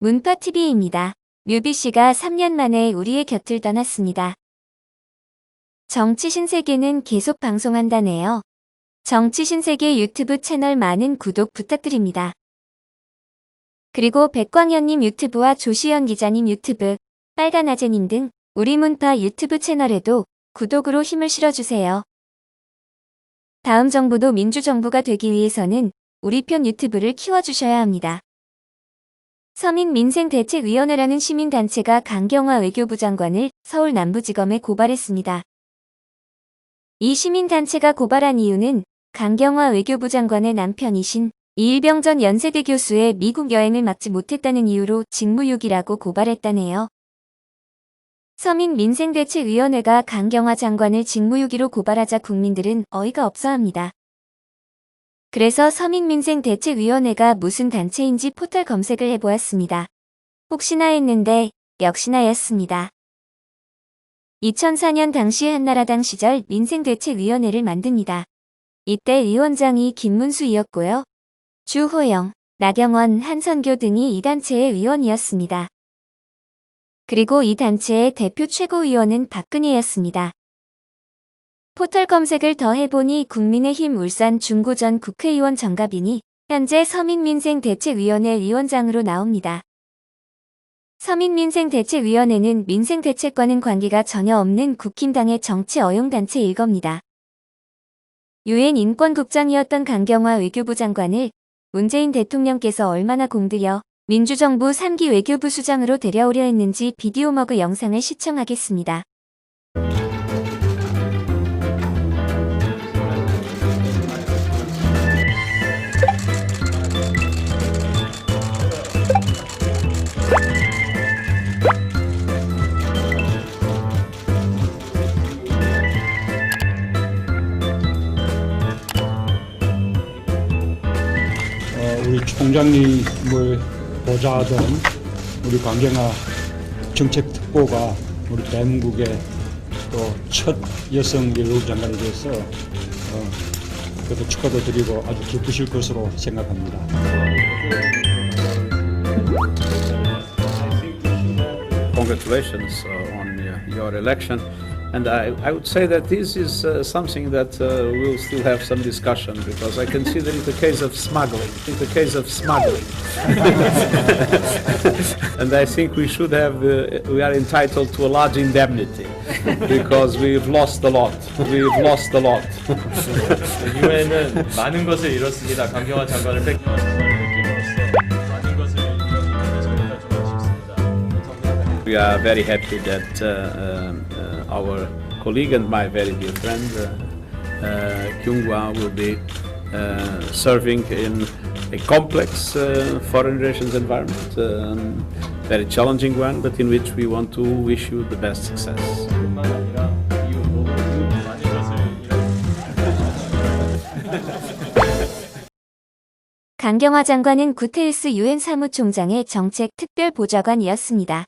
문파TV입니다. 뮤비 씨가 3년 만에 우리의 곁을 떠났습니다. 정치 신세계는 계속 방송한다네요. 정치 신세계 유튜브 채널 많은 구독 부탁드립니다. 그리고 백광현님 유튜브와 조시연 기자님 유튜브, 빨간아재님 등 우리 문파 유튜브 채널에도 구독으로 힘을 실어주세요. 다음 정부도 민주정부가 되기 위해서는 우리 편 유튜브를 키워주셔야 합니다. 서민민생대책위원회라는 시민단체가 강경화 외교부 장관을 서울 남부지검에 고발했습니다. 이 시민단체가 고발한 이유는 강경화 외교부 장관의 남편이신 이일병 전 연세대 교수의 미국 여행을 막지 못했다는 이유로 직무유기라고 고발했다네요. 서민민생대책위원회가 강경화 장관을 직무유기로 고발하자 국민들은 어이가 없어합니다. 그래서 서민민생대책위원회가 무슨 단체인지 포털 검색을 해보았습니다. 혹시나 했는데 역시나였습니다. 2004년 당시 한나라당 시절 민생대책위원회를 만듭니다. 이때 위원장이 김문수이었고요. 주호영, 나경원, 한선교 등이 이 단체의 위원이었습니다. 그리고 이 단체의 대표 최고위원은 박근혜였습니다. 포털 검색을 더 해보니 국민의힘 울산 중구 전 국회의원 정갑인이 현재 서민민생대책위원회 위원장으로 나옵니다. 서민민생대책위원회는 민생대책과는 관계가 전혀 없는 국힘당의 정치 어용단체일 겁니다. 유엔 인권국장이었던 강경화 외교부 장관을 문재인 대통령께서 얼마나 공들여 민주정부 3기 외교부 수장으로 데려오려 했는지 비디오머그 영상을 시청하겠습니다. 우리 총장님을 보좌하던 우리 강경화 정책특보가 우리 대한민국의 또 첫 여성 외교부 장관이 돼서 그래도 축하도 드리고 아주 기쁘실 것으로 생각합니다. Congratulations on your election. And I would say that this is something that we'll still have some discussion, because I consider it a case of smuggling. It's a case of smuggling. And I think we should have, we are entitled to a large indemnity, because we've lost a lot. We've lost a lot. 이후에는 많은 것을 잃었습니다. 강경화 장관을 뺏겨서 많은 것을 잃었습니다. 좀 아쉽습니다. We are very happy that our colleague and my very dear friend Kyung-hwa will be serving in a complex foreign relations environment, very challenging one, but in which we want to wish you the best success. 뿐만 아니라 이후 모든 많은 것을 잃었습니다. 강경화 장관은 구테르스 유엔 사무총장의 정책 특별 보좌관이었습니다.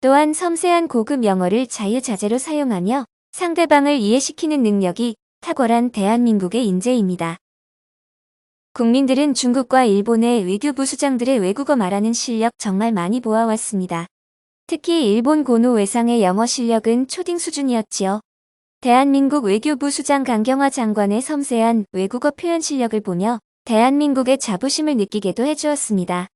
또한 섬세한 고급 영어를 자유자재로 사용하며 상대방을 이해시키는 능력이 탁월한 대한민국의 인재입니다. 국민들은 중국과 일본의 외교부 수장들의 외국어 말하는 실력 정말 많이 보아왔습니다. 특히 일본 고노 외상의 영어 실력은 초딩 수준이었지요. 대한민국 외교부 수장 강경화 장관의 섬세한 외국어 표현 실력을 보며 대한민국의 자부심을 느끼게도 해주었습니다.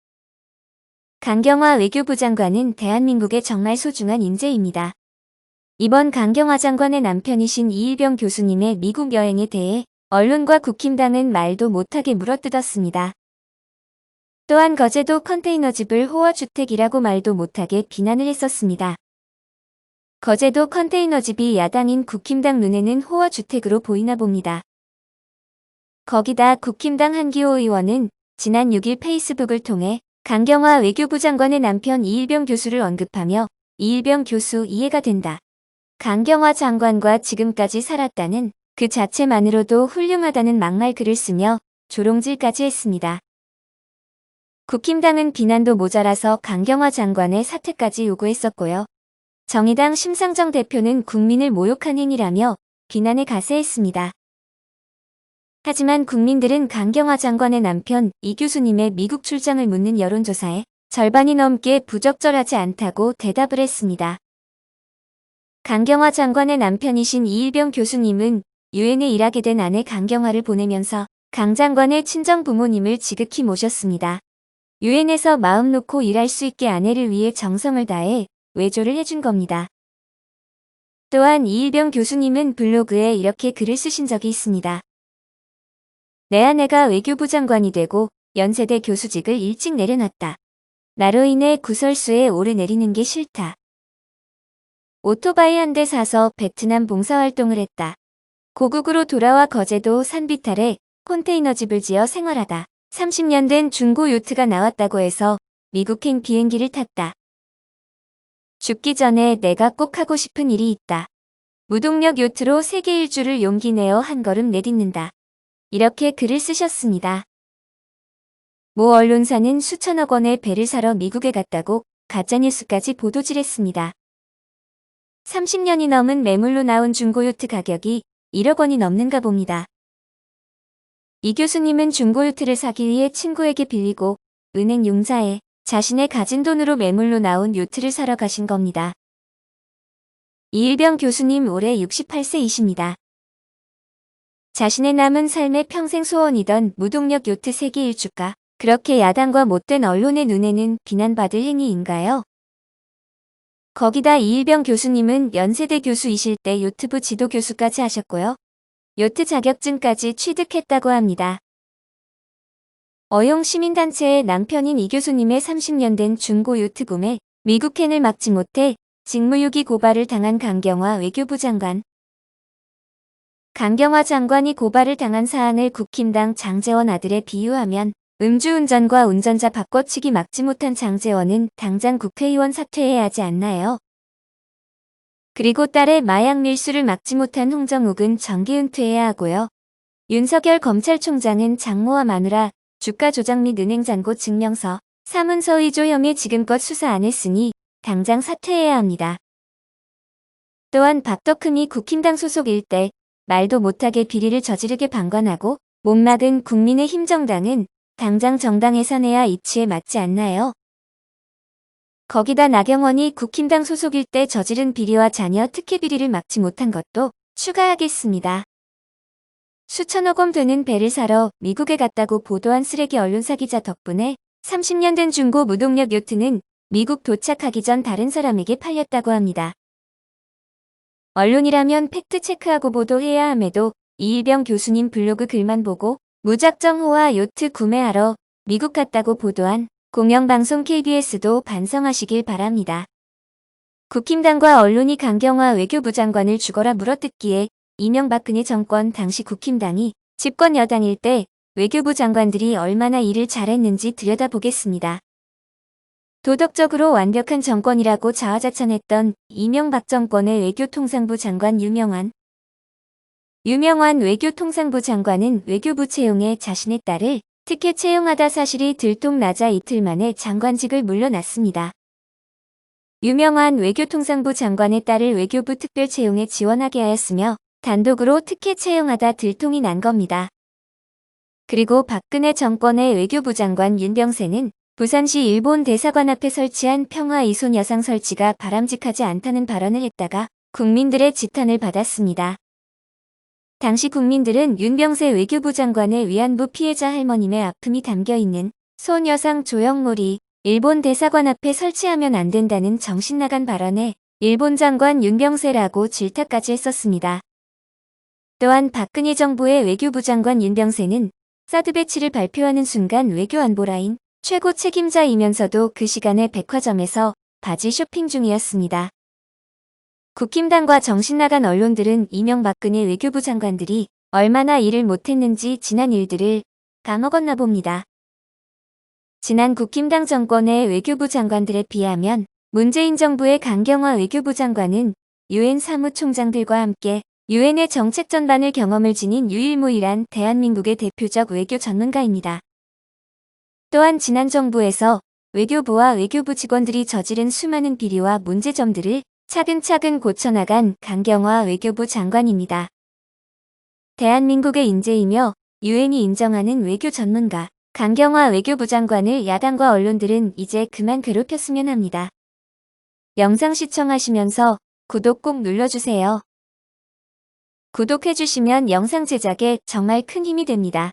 강경화 외교부 장관은 대한민국의 정말 소중한 인재입니다. 이번 강경화 장관의 남편이신 이일병 교수님의 미국 여행에 대해 언론과 국힘당은 말도 못하게 물어뜯었습니다. 또한 거제도 컨테이너집을 호화주택이라고 말도 못하게 비난을 했었습니다. 거제도 컨테이너집이 야당인 국힘당 눈에는 호화주택으로 보이나 봅니다. 거기다 국힘당 한기호 의원은 지난 6일 페이스북을 통해 강경화 외교부 장관의 남편 이일병 교수를 언급하며 이일병 교수 이해가 된다. 강경화 장관과 지금까지 살았다는 그 자체만으로도 훌륭하다는 막말 글을 쓰며 조롱질까지 했습니다. 국힘당은 비난도 모자라서 강경화 장관의 사퇴까지 요구했었고요. 정의당 심상정 대표는 국민을 모욕한 행위라며 비난에 가세했습니다. 하지만 국민들은 강경화 장관의 남편 이 교수님의 미국 출장을 묻는 여론조사에 절반이 넘게 부적절하지 않다고 대답을 했습니다. 강경화 장관의 남편이신 이일병 교수님은 유엔에 일하게 된 아내 강경화를 보내면서 강 장관의 친정 부모님을 지극히 모셨습니다. 유엔에서 마음 놓고 일할 수 있게 아내를 위해 정성을 다해 외조를 해준 겁니다. 또한 이일병 교수님은 블로그에 이렇게 글을 쓰신 적이 있습니다. 내 아내가 외교부 장관이 되고 연세대 교수직을 일찍 내려놨다. 나로 인해 구설수에 오르내리는 게 싫다. 오토바이 한 대 사서 베트남 봉사활동을 했다. 고국으로 돌아와 거제도 산비탈에 컨테이너집을 지어 생활하다. 30년 된 중고 요트가 나왔다고 해서 미국행 비행기를 탔다. 죽기 전에 내가 꼭 하고 싶은 일이 있다. 무동력 요트로 세계 일주를 용기 내어 한 걸음 내딛는다. 이렇게 글을 쓰셨습니다. 모 언론사는 수천억 원의 배를 사러 미국에 갔다고 가짜뉴스까지 보도질했습니다. 30년이 넘은 매물로 나온 중고요트 가격이 1억 원이 넘는가 봅니다. 이 교수님은 중고요트를 사기 위해 친구에게 빌리고 은행 융자에 자신의 가진 돈으로 매물로 나온 요트를 사러 가신 겁니다. 이일병 교수님 올해 68세이십니다. 자신의 남은 삶의 평생 소원이던 무동력 요트 세계 일주가 그렇게 야당과 못된 언론의 눈에는 비난받을 행위인가요? 거기다 이일병 교수님은 연세대 교수이실 때 요트부 지도교수까지 하셨고요. 요트 자격증까지 취득했다고 합니다. 어용 시민단체의 남편인 이 교수님의 30년 된 중고 요트 구매, 미국행을 막지 못해 직무유기 고발을 당한 강경화 외교부 장관. 강경화 장관이 고발을 당한 사안을 국힘당 장제원 아들에 비유하면 음주운전과 운전자 바꿔치기 막지 못한 장제원은 당장 국회의원 사퇴해야 하지 않나요? 그리고 딸의 마약 밀수를 막지 못한 홍정욱은 정계 은퇴해야 하고요. 윤석열 검찰총장은 장모와 마누라 주가 조작 및 은행 잔고 증명서, 사문서 위조 혐의 지금껏 수사 안 했으니 당장 사퇴해야 합니다. 또한 박덕흠이 국힘당 소속일 때 말도 못하게 비리를 저지르게 방관하고 못 막은 국민의힘 정당은 당장 정당 해산해야 이치에 맞지 않나요? 거기다 나경원이 국힘당 소속일 때 저지른 비리와 자녀 특혜 비리를 막지 못한 것도 추가하겠습니다. 수천억 원 되는 배를 사러 미국에 갔다고 보도한 쓰레기 언론사 기자 덕분에 30년 된 중고 무동력 요트는 미국 도착하기 전 다른 사람에게 팔렸다고 합니다. 언론이라면 팩트체크하고 보도해야 함에도 이일병 교수님 블로그 글만 보고 무작정 호화 요트 구매하러 미국 갔다고 보도한 공영방송 KBS도 반성하시길 바랍니다. 국힘당과 언론이 강경화 외교부 장관을 죽어라 물어뜯기에 이명박근혜 정권 당시 국힘당이 집권 여당일 때 외교부 장관들이 얼마나 일을 잘했는지 들여다보겠습니다. 도덕적으로 완벽한 정권이라고 자화자찬했던 이명박 정권의 외교통상부 장관 유명환 외교통상부 장관은 외교부 채용에 자신의 딸을 특혜 채용하다 사실이 들통나자 이틀 만에 장관직을 물러났습니다. 유명환 외교통상부 장관의 딸을 외교부 특별 채용에 지원하게 하였으며 단독으로 특혜 채용하다 들통이 난 겁니다. 그리고 박근혜 정권의 외교부 장관 윤병세는 부산시 일본 대사관 앞에 설치한 평화 이손 여상 설치가 바람직하지 않다는 발언을 했다가 국민들의 지탄을 받았습니다. 당시 국민들은 윤병세 외교부 장관의 위안부 피해자 할머님의 아픔이 담겨있는 손 여상 조형물이 일본 대사관 앞에 설치하면 안 된다는 정신나간 발언에 일본 장관 윤병세라고 질타까지 했었습니다. 또한 박근혜 정부의 외교부 장관 윤병세는 사드 배치를 발표하는 순간 외교안보라인 최고 책임자이면서도 그 시간에 백화점에서 바지 쇼핑 중이었습니다. 국힘당과 정신나간 언론들은 이명박근혜 외교부 장관들이 얼마나 일을 못했는지 지난 일들을 까먹었나 봅니다. 지난 국힘당 정권의 외교부 장관들에 비하면 문재인 정부의 강경화 외교부 장관은 유엔 사무총장들과 함께 유엔의 정책 전반을 경험을 지닌 유일무이한 대한민국의 대표적 외교 전문가입니다. 또한 지난 정부에서 외교부와 외교부 직원들이 저지른 수많은 비리와 문제점들을 차근차근 고쳐나간 강경화 외교부 장관입니다. 대한민국의 인재이며 유엔이 인정하는 외교 전문가, 강경화 외교부 장관을 야당과 언론들은 이제 그만 괴롭혔으면 합니다. 영상 시청하시면서 구독 꼭 눌러주세요. 구독해주시면 영상 제작에 정말 큰 힘이 됩니다.